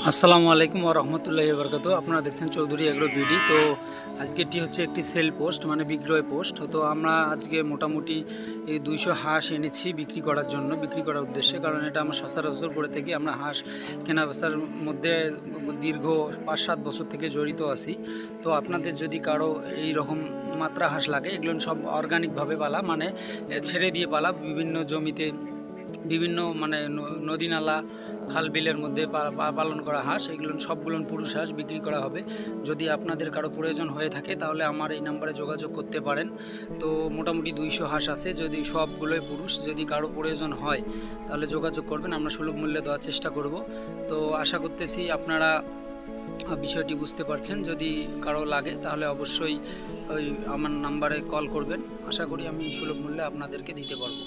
আসসালামু আলাইকুম ওয়া রাহমাতুল্লাহি ওয়া বারাকাতুহু। আপনারা দেখছেন চৌধুরী এগ্রো বিডি। তো আজকেরটি হচ্ছে একটি সেল পোস্ট মানে বিক্রয় পোস্ট। তো আমরা আজকে মোটামুটি এই 200 হাঁস এনেছি বিক্রি করার জন্য, বিক্রি করার উদ্দেশ্যে। কারণ এটা আমরা সচরাচর করে থাকি, আমরা হাঁস কেনা বেচার মধ্যে দীর্ঘ 5-7 বছর থেকে জড়িত আছি। তো আপনাদের যদি কারো এই রকম মাত্রা হাঁস লাগে, এগুলো সব অর্গানিকভাবে পালা, মানে ছেড়ে দিয়ে পালা, বিভিন্ন জমিতে বিভিন্ন মানে নদী নালা খাল বিলের মধ্যে পালন করা হাঁস, এগুলো সবগুলো পুরুষ হাঁস বিক্রি করা হবে। যদি আপনাদের কারো প্রয়োজন হয়ে থাকে তাহলে আমার এই নাম্বারে যোগাযোগ করতে পারেন। তো মোটামুটি 200 হাঁস আছে, যদি সবগুলোই পুরুষ। যদি কারো প্রয়োজন হয় তাহলে যোগাযোগ করবেন, আমরা সুলভ মূল্যে দেওয়ার চেষ্টা করব। তো আশা করতেছি আপনারা বিষয়টি বুঝতে পারছেন। যদি কারো লাগে তাহলে অবশ্যই ওই আমার নাম্বারে কল করবেন, আশা করি আমি সুলভ মূল্যে আপনাদেরকে দিতে পারবো।